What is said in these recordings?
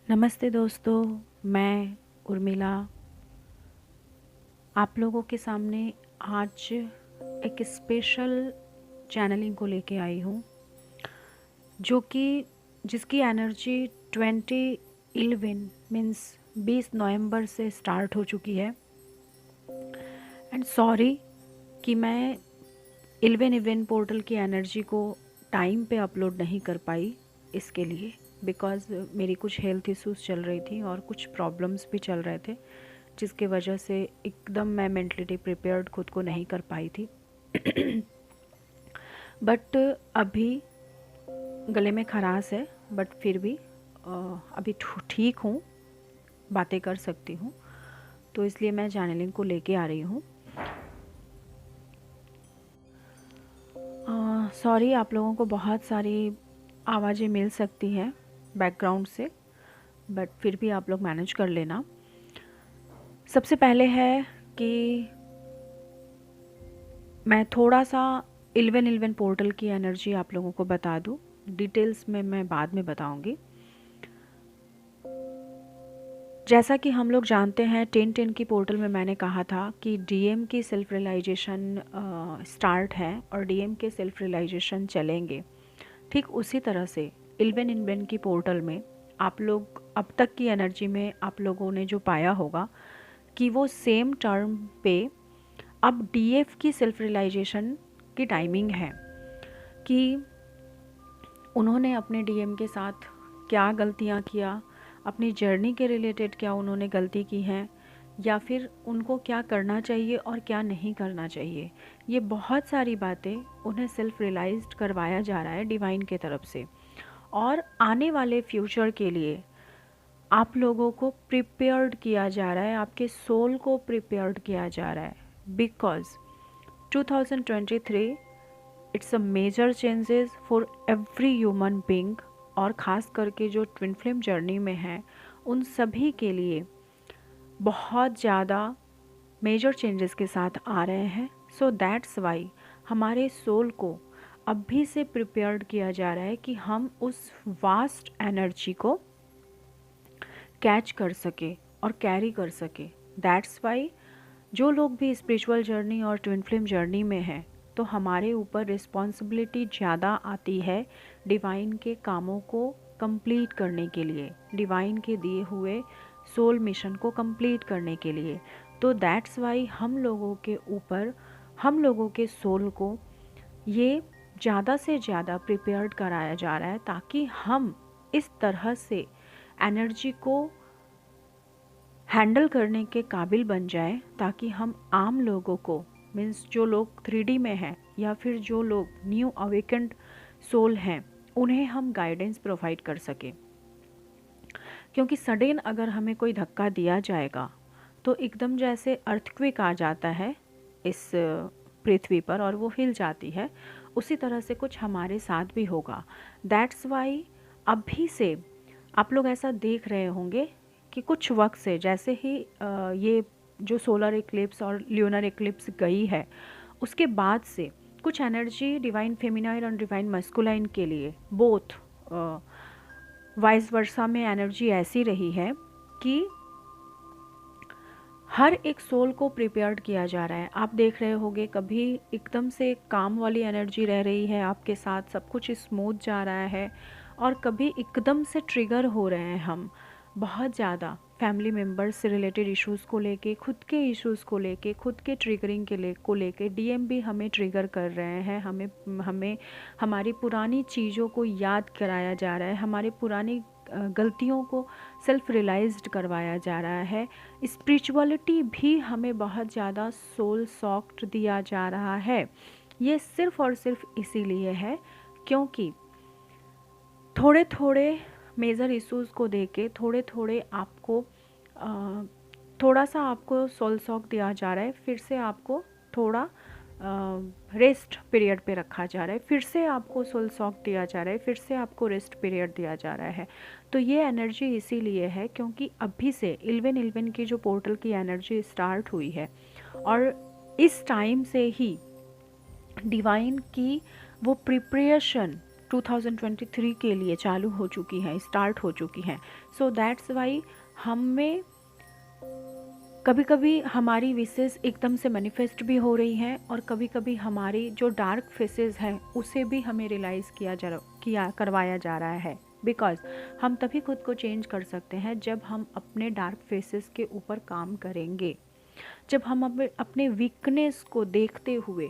नमस्ते दोस्तों, मैं उर्मिला आप लोगों के सामने आज एक स्पेशल चैनलिंग को लेके आई हूँ, जो कि जिसकी एनर्जी 2011 मीन्स 20 नवंबर से स्टार्ट हो चुकी है। एंड सॉरी कि मैं 11 इवेंट पोर्टल की एनर्जी को टाइम पे अपलोड नहीं कर पाई, इसके लिए बिकॉज़ मेरी कुछ हेल्थ इश्यूज़ चल रही थी और कुछ प्रॉब्लम्स भी चल रहे थे, जिसके वजह से एकदम मैं मेंटली प्रिपेयर्ड खुद को नहीं कर पाई थी। बट अभी गले में खराश है, बट फिर भी अभी ठीक हूँ, बातें कर सकती हूँ, तो इसलिए मैं चैनलिंग को लेके आ रही हूँ। सॉरी आप लोगों को बहुत सारी आवाज़ें मिल सकती हैं बैकग्राउंड से, बट फिर भी आप लोग मैनेज कर लेना। सबसे पहले है कि मैं थोड़ा सा 11 पोर्टल की एनर्जी आप लोगों को बता दूं। डिटेल्स में मैं बाद में बताऊंगी। जैसा कि हम लोग जानते हैं 10-10 की पोर्टल में मैंने कहा था कि डीएम की सेल्फ रियलाइजेशन स्टार्ट है और डीएम के सेल्फ रियलाइजेशन चलेंगे। ठीक उसी तरह से 11 की पोर्टल में आप लोग अब तक की एनर्जी में आप लोगों ने जो पाया होगा कि वो सेम टर्म पे अब डीएफ की सेल्फ रियलाइजेशन की टाइमिंग है कि उन्होंने अपने डीएम के साथ क्या गलतियां किया, अपनी जर्नी के रिलेटेड क्या उन्होंने गलती की है, या फिर उनको क्या करना चाहिए और क्या नहीं करना चाहिए। ये बहुत सारी बातें उन्हें सेल्फ रियलाइज्ड करवाया जा रहा है डिवाइन के तरफ से, और आने वाले फ्यूचर के लिए आप लोगों को प्रिपेयर्ड किया जा रहा है, आपके सोल को प्रिपेयर्ड किया जा रहा है। Because 2023 it's a major changes for every human being, और ख़ास करके जो ट्विन फ्लेम जर्नी में है उन सभी के लिए बहुत ज़्यादा मेजर चेंजेस के साथ आ रहे हैं। सो दैट्स वाई हमारे सोल को अभी से प्रिपेयर्ड किया जा रहा है कि हम उस वास्ट एनर्जी को कैच कर सके और कैरी कर सके। दैट्स वाई जो लोग भी स्पिरिचुअल जर्नी और ट्विन फ्लेम जर्नी में हैं, तो हमारे ऊपर रिस्पॉन्सिबिलिटी ज़्यादा आती है डिवाइन के कामों को कंप्लीट करने के लिए, डिवाइन के दिए हुए सोल मिशन को कंप्लीट करने के लिए। तो दैट्स वाई हम लोगों के ऊपर, हम लोगों के सोल को ये ज़्यादा से ज़्यादा प्रिपेयर्ड कराया जा रहा है, ताकि हम इस तरह से एनर्जी को हैंडल करने के काबिल बन जाए, ताकि हम आम लोगों को, मीन्स जो लोग 3D में हैं या फिर जो लोग न्यू अवेकेंड सोल हैं, उन्हें हम गाइडेंस प्रोवाइड कर सकें। क्योंकि सडन अगर हमें कोई धक्का दिया जाएगा तो एकदम जैसे अर्थक्वेक आ जाता है इस पृथ्वी पर और वो हिल जाती है, उसी तरह से कुछ हमारे साथ भी होगा। दैट्स वाई अभी से आप लोग ऐसा देख रहे होंगे कि कुछ वक्त से, जैसे ही ये जो सोलर इक्लिप्स और ल्यूनर इक्लिप्स गई है, उसके बाद से कुछ एनर्जी डिवाइन फेमिनाइन और डिवाइन मस्कुलाइन के लिए बोथ वाइस वर्सा में एनर्जी ऐसी रही है कि हर एक सोल को प्रिपेयर्ड किया जा रहा है। आप देख रहे होंगे कभी एकदम से काम वाली एनर्जी रह रही है आपके साथ, सब कुछ स्मूथ जा रहा है, और कभी एकदम से ट्रिगर हो रहे हैं हम बहुत ज़्यादा फैमिली मेम्बर्स से रिलेटेड इश्यूज़ को लेके, खुद के इश्यूज़ को लेके, खुद के ट्रिगरिंग को लेके डीएम भी हमें ट्रिगर कर रहे हैं। हमें हमारी पुरानी चीज़ों को याद कराया जा रहा है, हमारी पुरानी गलतियों को सेल्फ रियलाइज्ड करवाया जा रहा है। स्पिरिचुअलिटी भी हमें बहुत ज़्यादा सोल सॉफ्ट दिया जा रहा है। ये सिर्फ़ और सिर्फ इसीलिए है क्योंकि थोड़े थोड़े मेजर इश्यूज़ को देके थोड़े थोड़े आपको थोड़ा सा आपको सोल सॉक दिया जा रहा है, फिर से आपको थोड़ा रेस्ट पीरियड पे रखा जा रहा है, फिर से आपको सोल सॉक दिया जा रहा है, फिर से आपको रेस्ट पीरियड दिया जा रहा है। तो ये एनर्जी इसीलिए है क्योंकि अभी से 11 की जो पोर्टल की एनर्जी स्टार्ट हुई है, और इस टाइम से ही डिवाइन की वो प्रिपरेशन 2023 के लिए चालू हो चुकी हैं, स्टार्ट हो चुकी हैं। सो दैट्स वाई हमें कभी कभी हमारी विशेष एकदम से मैनिफेस्ट भी हो रही हैं, और कभी कभी हमारी जो डार्क फेसेस हैं उसे भी हमें रियलाइज़ किया करवाया जा रहा है। बिकॉज हम तभी खुद को चेंज कर सकते हैं जब हम अपने डार्क फेसेस के ऊपर काम करेंगे, जब हम अपने वीकनेस को देखते हुए,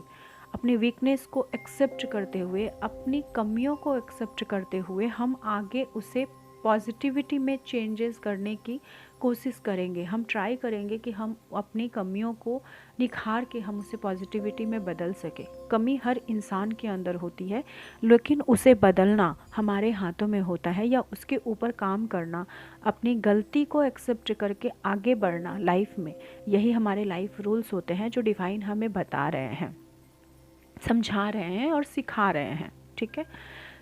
अपने वीकनेस को एक्सेप्ट करते हुए, अपनी कमियों को एक्सेप्ट करते हुए हम आगे उसे पॉजिटिविटी में चेंजेस करने की कोशिश करेंगे। हम ट्राई करेंगे कि हम अपनी कमियों को निखार के हम उसे पॉजिटिविटी में बदल सके। कमी हर इंसान के अंदर होती है, लेकिन उसे बदलना हमारे हाथों में होता है, या उसके ऊपर काम करना, अपनी गलती को एक्सेप्ट करके आगे बढ़ना लाइफ में। यही हमारे लाइफ रूल्स होते हैं जो डिवाइन हमें बता रहे हैं, समझा रहे हैं और सिखा रहे हैं। ठीक है,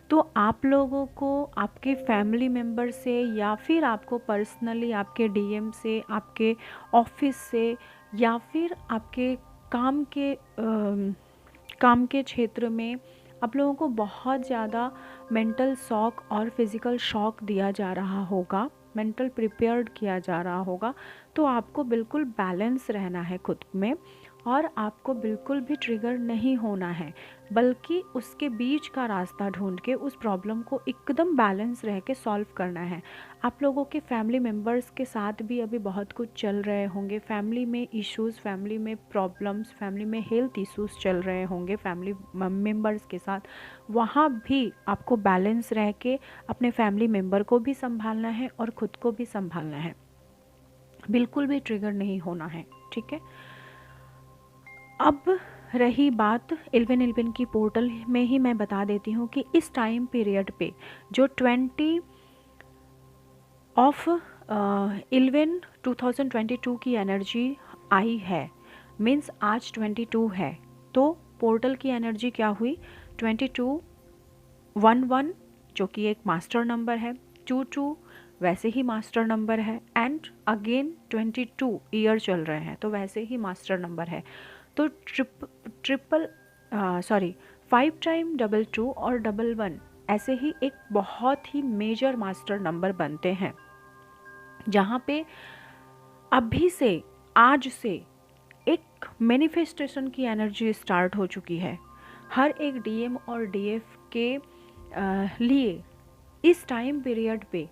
तो आप लोगों को आपके फैमिली मेम्बर से, या फिर आपको पर्सनली आपके डीएम से, आपके ऑफिस से, या फिर आपके काम के क्षेत्र में आप लोगों को बहुत ज़्यादा मेंटल शॉक और फिज़िकल शॉक दिया जा रहा होगा, मेंटल प्रिपेयर्ड किया जा रहा होगा। तो आपको बिल्कुल बैलेंस रहना है खुद में, और आपको बिल्कुल भी ट्रिगर नहीं होना है, बल्कि उसके बीच का रास्ता ढूंढ के उस प्रॉब्लम को एकदम बैलेंस रह के सॉल्व करना है। आप लोगों के फैमिली मेम्बर्स के साथ भी अभी बहुत कुछ चल रहे होंगे, फैमिली में इश्यूज़, फैमिली में प्रॉब्लम्स, फैमिली में हेल्थ इश्यूज़ चल रहे होंगे फैमिली मेम्बर्स के साथ। वहाँ भी आपको बैलेंस रह के अपने फैमिली मेम्बर को भी संभालना है और ख़ुद को भी संभालना है, बिल्कुल भी ट्रिगर नहीं होना है। ठीक है, अब रही बात 1111 की पोर्टल में ही मैं बता देती हूँ कि इस टाइम पीरियड पे जो 20 ऑफ 11/2022 की एनर्जी आई है, मीन्स आज 22 है, तो पोर्टल की एनर्जी क्या हुई, 2211 जो कि एक मास्टर नंबर है, 22 वैसे ही मास्टर नंबर है, एंड अगेन 22 ईयर चल रहे हैं तो वैसे ही मास्टर नंबर है। तो 5 टाइम 22 और 11 ऐसे ही एक बहुत ही मेजर मास्टर नंबर बनते हैं, जहाँ पे अभी से, आज से एक मैनिफेस्टेशन की एनर्जी स्टार्ट हो चुकी है। हर एक डीएम और डीएफ के लिए इस टाइम पीरियड पे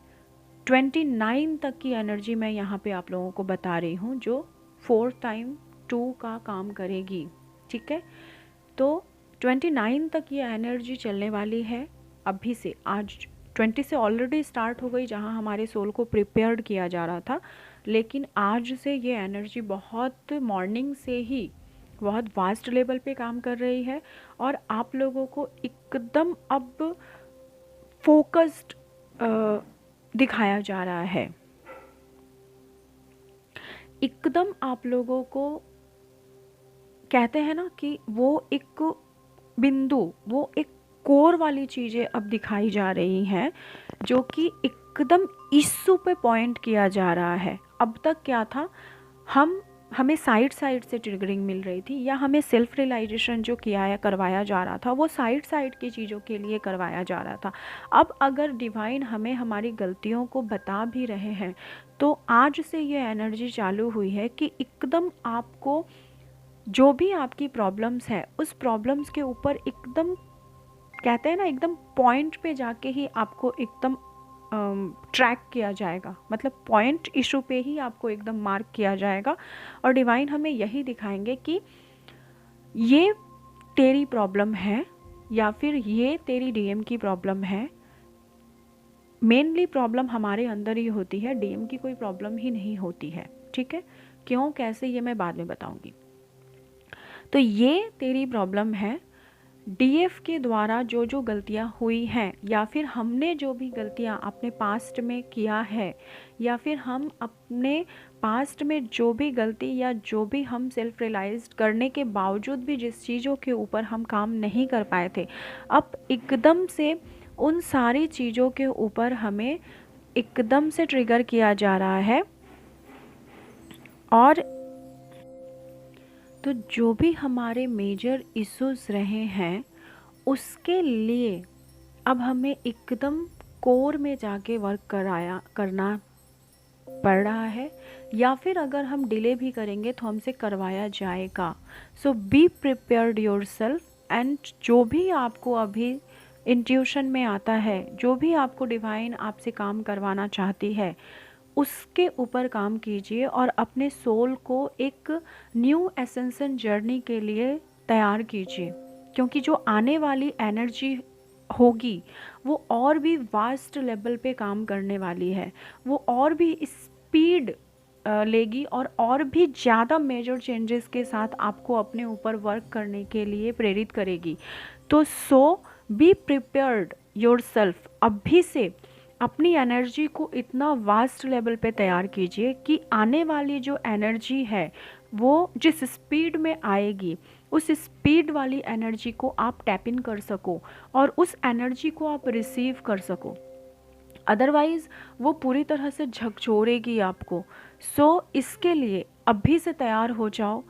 29 तक की एनर्जी मैं यहाँ पे आप लोगों को बता रही हूँ, जो 4 टाइम 2 का काम करेगी। ठीक है, तो 29 तक ये एनर्जी चलने वाली है। अभी से, आज 20 से ऑलरेडी स्टार्ट हो गई, जहाँ हमारे सोल को प्रिपेयर्ड किया जा रहा था, लेकिन आज से ये एनर्जी बहुत मॉर्निंग से ही बहुत वास्ट लेवल पे काम कर रही है, और आप लोगों को एकदम अब फोकस्ड दिखाया जा रहा है। एकदम आप लोगों को कहते हैं ना कि वो एक बिंदु, वो एक कोर वाली चीज़ें अब दिखाई जा रही हैं, जो कि एकदम इश्यू पे पॉइंट किया जा रहा है। अब तक क्या था, हमें साइड से ट्रिगरिंग मिल रही थी, या हमें सेल्फ रियलाइजेशन जो किया या करवाया जा रहा था वो साइड की चीज़ों के लिए करवाया जा रहा था। अब अगर डिवाइन हमें हमारी गलतियों को बता भी रहे हैं, तो आज से ये एनर्जी चालू हुई है कि एकदम आपको जो भी आपकी प्रॉब्लम्स है, उस प्रॉब्लम्स के ऊपर एकदम, कहते हैं ना, एकदम पॉइंट पे जाके ही आपको एकदम ट्रैक किया जाएगा, मतलब पॉइंट इशू पे ही आपको एकदम मार्क किया जाएगा। और डिवाइन हमें यही दिखाएंगे कि ये तेरी प्रॉब्लम है, या फिर ये तेरी डीएम की प्रॉब्लम है। मेनली प्रॉब्लम हमारे अंदर ही होती है, डीएम की कोई प्रॉब्लम ही नहीं होती है। ठीक है, क्यों कैसे ये मैं बाद में बताऊंगी। तो ये तेरी प्रॉब्लम है, डीएफ के द्वारा जो जो गलतियां हुई हैं, या फिर हमने जो भी गलतियां अपने पास्ट में किया है, या फिर हम अपने पास्ट में जो भी गलती या जो भी हम सेल्फ रियलाइज करने के बावजूद भी जिस चीज़ों के ऊपर हम काम नहीं कर पाए थे, अब एकदम से उन सारी चीज़ों के ऊपर हमें एकदम से ट्रिगर किया जा रहा है। और तो जो भी हमारे मेजर इश्यूज़ रहे हैं, उसके लिए अब हमें एकदम कोर में जाके वर्क करना पड़ रहा है, या फिर अगर हम डिले भी करेंगे तो हमसे करवाया जाएगा। So be prepared yourself, and जो भी आपको अभी इंट्यूशन में आता है, जो भी आपको डिवाइन आपसे काम करवाना चाहती है, उसके ऊपर काम कीजिए और अपने सोल को एक न्यू एसेंशन जर्नी के लिए तैयार कीजिए, क्योंकि जो आने वाली एनर्जी होगी वो और भी वास्ट लेवल पे काम करने वाली है, वो और भी स्पीड लेगी और भी ज़्यादा मेजर चेंजेस के साथ आपको अपने ऊपर वर्क करने के लिए प्रेरित करेगी। तो बी प्रिपेयर्ड योर सेल्फ, अभी से अपनी एनर्जी को इतना वास्ट लेवल पे तैयार कीजिए कि आने वाली जो एनर्जी है वो जिस स्पीड में आएगी, उस स्पीड वाली एनर्जी को आप टैप इन कर सको और उस एनर्जी को आप रिसीव कर सको। अदरवाइज़ वो पूरी तरह से झकझोरेगी आपको। इसके लिए अभी से तैयार हो जाओ।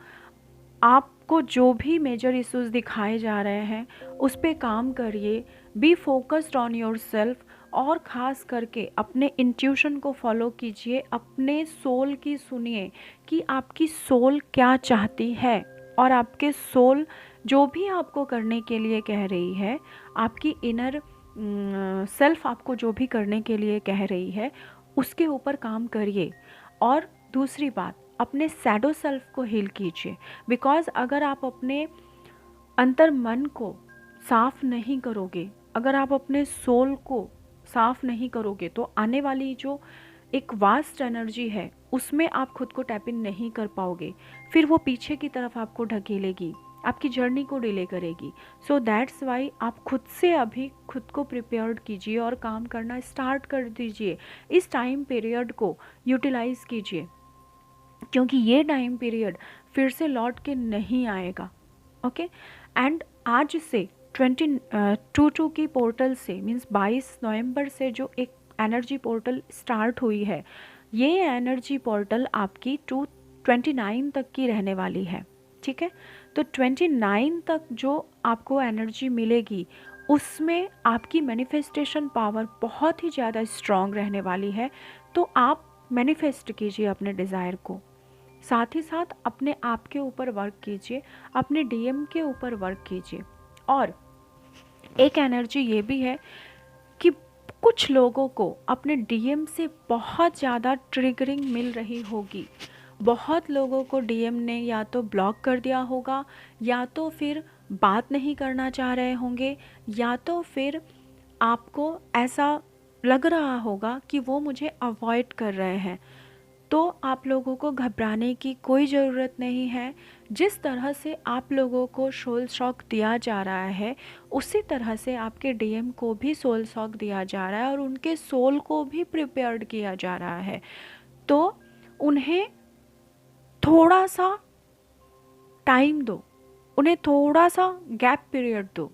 आपको जो भी मेजर इश्यूज दिखाए जा रहे हैं उस पे काम करिए, be focused on your self, और ख़ास करके अपने इंट्यूशन को फॉलो कीजिए, अपने सोल की सुनिए कि आपकी सोल क्या चाहती है, और आपके सोल जो भी आपको करने के लिए कह रही है, आपकी इनर सेल्फ आपको जो भी करने के लिए कह रही है, उसके ऊपर काम करिए। और दूसरी बात, अपने शैडो सेल्फ को हील कीजिए, बिकॉज़ अगर आप अपने अंतर मन को साफ नहीं करोगे, अगर आप अपने सोल को साफ नहीं करोगे, तो आने वाली जो एक वास्ट एनर्जी है उसमें आप खुद को टैप इन नहीं कर पाओगे, फिर वो पीछे की तरफ आपको ढकेलेगी, आपकी जर्नी को डिले करेगी। सो दैट्स वाई आप खुद से अभी खुद को प्रिपेयर्ड कीजिए और काम करना स्टार्ट कर दीजिए। इस टाइम पीरियड को यूटिलाइज़ कीजिए, क्योंकि ये टाइम पीरियड फिर से लौट के नहीं आएगा। ओके, एंड आज से 22 की पोर्टल से मीन्स 22 नवंबर से जो एक एनर्जी पोर्टल स्टार्ट हुई है, ये एनर्जी पोर्टल आपकी 29 तक की रहने वाली है। ठीक है, तो 29 तक जो आपको एनर्जी मिलेगी उसमें आपकी मैनिफेस्टेशन पावर बहुत ही ज़्यादा स्ट्रॉन्ग रहने वाली है। तो आप मैनिफेस्ट कीजिए अपने डिज़ायर को, साथ ही साथ अपने आप के ऊपर वर्क कीजिए, अपने डीएम के ऊपर वर्क कीजिए। और एक एनर्जी ये भी है कि कुछ लोगों को अपने डीएम से बहुत ज़्यादा ट्रिगरिंग मिल रही होगी। बहुत लोगों को डीएम ने या तो ब्लॉक कर दिया होगा, या तो फिर बात नहीं करना चाह रहे होंगे, या तो फिर आपको ऐसा लग रहा होगा कि वो मुझे अवॉइड कर रहे हैं। तो आप लोगों को घबराने की कोई ज़रूरत नहीं है। जिस तरह से आप लोगों को सोल शॉक दिया जा रहा है, उसी तरह से आपके डीएम को भी सोल शॉक दिया जा रहा है और उनके सोल को भी प्रिपेयर्ड किया जा रहा है। तो उन्हें थोड़ा सा टाइम दो, उन्हें थोड़ा सा गैप पीरियड दो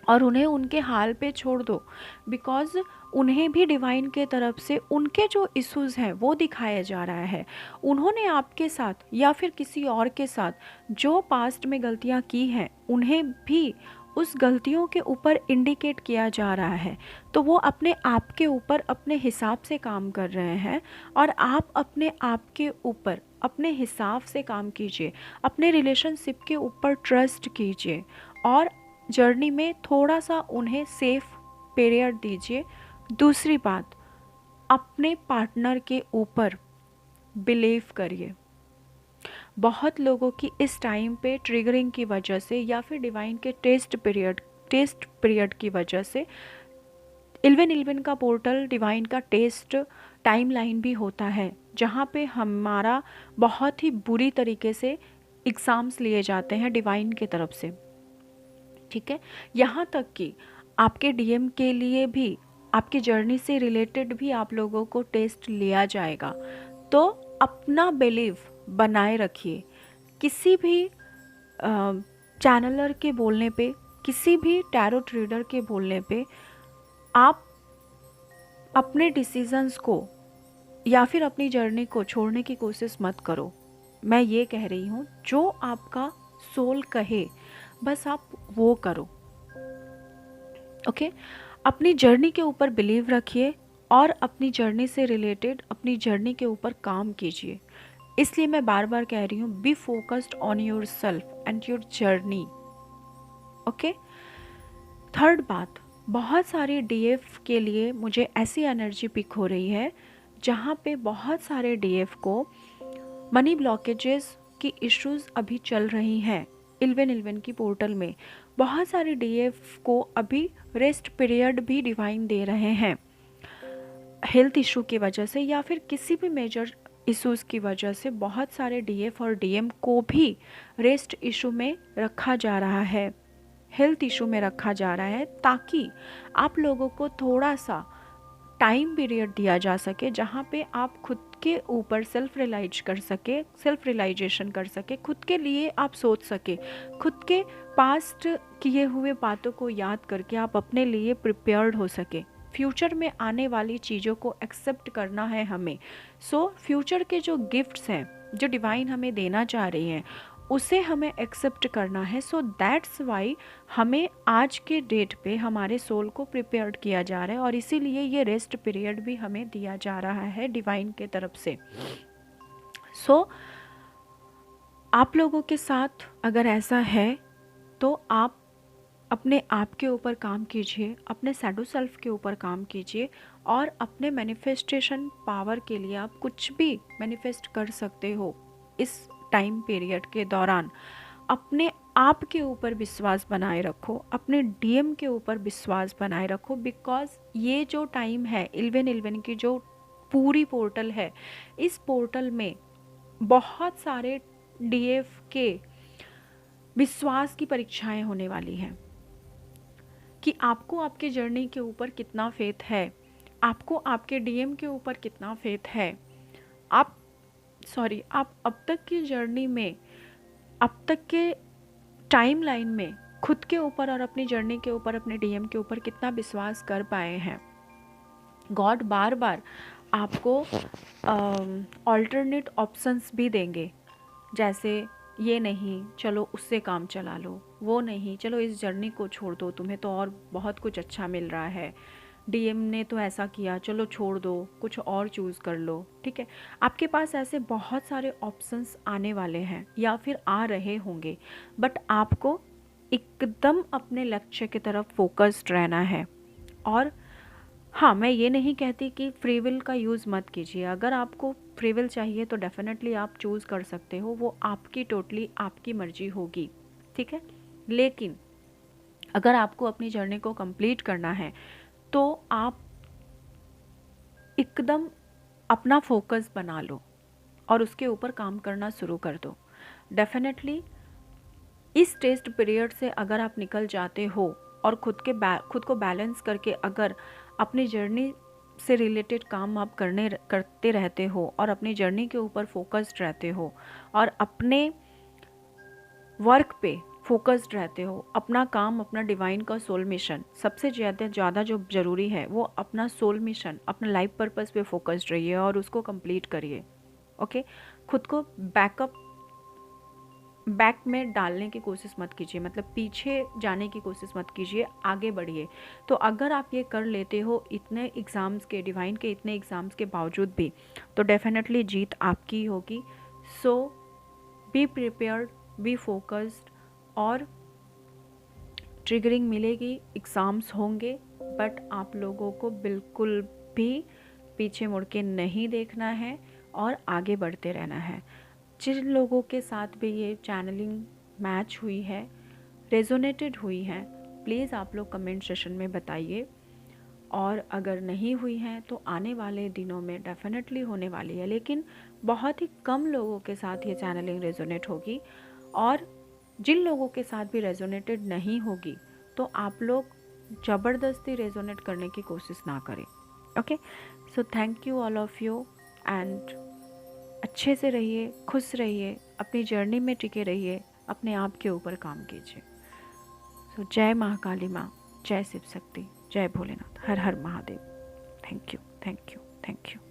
और उन्हें उनके हाल पे छोड़ दो, बिकॉज़ उन्हें भी डिवाइन के तरफ से उनके जो इश्यूज़ हैं वो दिखाया जा रहा है। उन्होंने आपके साथ या फिर किसी और के साथ जो पास्ट में गलतियां की हैं, उन्हें भी उस गलतियों के ऊपर इंडिकेट किया जा रहा है। तो वो अपने आप के ऊपर अपने हिसाब से काम कर रहे हैं, और आप अपने आप के ऊपर अपने हिसाब से काम कीजिए, अपने रिलेशनशिप के ऊपर ट्रस्ट कीजिए और जर्नी में थोड़ा सा उन्हें सेफ पीरियड दीजिए। दूसरी बात, अपने पार्टनर के ऊपर बिलीव करिए। बहुत लोगों की इस टाइम पे ट्रिगरिंग की वजह से या फिर डिवाइन के टेस्ट पीरियड की वजह से, 11 का पोर्टल डिवाइन का टेस्ट टाइमलाइन भी होता है, जहाँ पे हमारा बहुत ही बुरी तरीके से एग्ज़ाम्स लिए जाते हैं डिवाइन की तरफ से। ठीक है, यहाँ तक कि आपके डीएम के लिए भी, आपकी जर्नी से रिलेटेड भी आप लोगों को टेस्ट लिया जाएगा। तो अपना बिलीव बनाए रखिए। किसी भी चैनलर के बोलने पे, किसी भी टैरो रीडर के बोलने पे आप अपने डिसीजंस को या फिर अपनी जर्नी को छोड़ने की कोशिश मत करो। मैं ये कह रही हूँ, जो आपका सोल कहे बस आप वो करो। ओके। अपनी जर्नी के ऊपर बिलीव रखिए और अपनी जर्नी से रिलेटेड अपनी जर्नी के ऊपर काम कीजिए। इसलिए मैं बार बार कह रही हूँ, be focused on your self and your journey. Okay. Third बात, बहुत सारे डीएफ के लिए मुझे ऐसी एनर्जी पिक हो रही है जहाँ पे बहुत सारे डीएफ को मनी ब्लॉकेजेस की इश्यूज अभी चल रही हैं। 11 की पोर्टल में बहुत सारे डीएफ को अभी रेस्ट पीरियड भी डिवाइन दे रहे हैं, हेल्थ इशू की वजह से या फिर किसी भी मेजर इश्यूज़ की वजह से बहुत सारे डीएफ और डीएम को भी रेस्ट इशू में रखा जा रहा है, हेल्थ इशू में रखा जा रहा है, ताकि आप लोगों को थोड़ा सा टाइम पीरियड दिया जा सके जहाँ पे आप खुद के ऊपर सेल्फ रिलाइज कर सके, सेल्फ रियलाइजेशन कर सके, खुद के लिए आप सोच सके, खुद के पास्ट किए हुए बातों को याद करके आप अपने लिए प्रिपेयर्ड हो सके। फ्यूचर में आने वाली चीज़ों को एक्सेप्ट करना है हमें। सो फ्यूचर के जो गिफ्ट्स हैं जो डिवाइन हमें देना चाह रही हैं उसे हमें एक्सेप्ट करना है। सो दैट्स वाई हमें आज के डेट पे हमारे सोल को प्रिपेयर्ड किया जा रहा है और इसीलिए ये रेस्ट पीरियड भी हमें दिया जा रहा है डिवाइन के तरफ से। सो आप लोगों के साथ अगर ऐसा है तो आप अपने आप के ऊपर काम कीजिए, अपने शैडो सेल्फ के ऊपर काम कीजिए और अपने मैनिफेस्टेशन पावर के लिए आप कुछ भी मैनिफेस्ट कर सकते हो। इस टाइम पीरियड के दौरान अपने आप के ऊपर विश्वास बनाए रखो, अपने डीएम के ऊपर विश्वास बनाए रखो, बिकॉज ये जो टाइम है 11 की जो पूरी पोर्टल है, इस पोर्टल में बहुत सारे डीएफ के विश्वास की परीक्षाएं होने वाली हैं कि आपको आपके जर्नी के ऊपर कितना फेथ है, आपको आपके डीएम के ऊपर कितना फेथ है, आप अब तक की जर्नी में, अब तक के टाइम लाइन में खुद के ऊपर और अपनी जर्नी के ऊपर, अपने डीएम के ऊपर कितना विश्वास कर पाए हैं। गॉड बार बार आपको ऑल्टरनेट ऑप्शंस भी देंगे, जैसे ये नहीं चलो उससे काम चला लो, वो नहीं चलो इस जर्नी को छोड़ दो, तुम्हें तो और बहुत कुछ अच्छा मिल रहा है, डीएम ने तो ऐसा किया चलो छोड़ दो, कुछ और चूज़ कर लो। ठीक है, आपके पास ऐसे बहुत सारे ऑप्शंस आने वाले हैं या फिर आ रहे होंगे, बट आपको एकदम अपने लक्ष्य की तरफ फोकस्ड रहना है। और हाँ, मैं ये नहीं कहती कि फ्री विल का यूज़ मत कीजिए। अगर आपको फ्री विल चाहिए तो डेफिनेटली आप चूज़ कर सकते हो, वो आपकी टोटली आपकी मर्जी होगी। ठीक है, लेकिन अगर आपको अपनी जर्नी को कंप्लीट करना है तो आप एकदम अपना फोकस बना लो और उसके ऊपर काम करना शुरू कर दो। डेफिनेटली इस टेस्ट पीरियड से अगर आप निकल जाते हो और खुद को बैलेंस करके अगर अपनी जर्नी से रिलेटेड काम आप करते रहते हो और अपनी जर्नी के ऊपर फोकस्ड रहते हो और अपने वर्क पे फोकस्ड रहते हो, अपना काम, अपना डिवाइन का सोल मिशन, सबसे ज़्यादा जो ज़रूरी है वो अपना सोल मिशन, अपना लाइफ पर्पस पे फोकस्ड रहिए और उसको कंप्लीट करिए। ओके, खुद को बैक में डालने की कोशिश मत कीजिए, मतलब पीछे जाने की कोशिश मत कीजिए, आगे बढ़िए। तो अगर आप ये कर लेते हो इतने एग्ज़ाम्स के, डिवाइन के इतने एग्ज़ाम्स के बावजूद भी, तो डेफिनेटली जीत आपकी ही होगी। सो बी प्रिपेयर्ड, बी फोकस्ड और ट्रिगरिंग मिलेगी, एग्ज़ाम्स होंगे, बट आप लोगों को बिल्कुल भी पीछे मुड़ के नहीं देखना है और आगे बढ़ते रहना है। जिन लोगों के साथ भी ये चैनलिंग मैच हुई है, रेजोनेटेड हुई है, प्लीज़ आप लोग कमेंट सेशन में बताइए, और अगर नहीं हुई है तो आने वाले दिनों में डेफिनेटली होने वाली है, लेकिन बहुत ही कम लोगों के साथ ये चैनलिंग रेजोनेट होगी। और जिन लोगों के साथ भी रेजोनेटेड नहीं होगी तो आप लोग ज़बरदस्ती रेजोनेट करने की कोशिश ना करें। Okay, so thank you all of you, and अच्छे से रहिए, खुश रहिए, अपनी जर्नी में टिके रहिए, अपने आप के ऊपर काम कीजिए। सो जय महाकाली माँ, जय शिव शक्ति, जय भोलेनाथ, हर हर Mahadev. Thank you, thank you, thank you.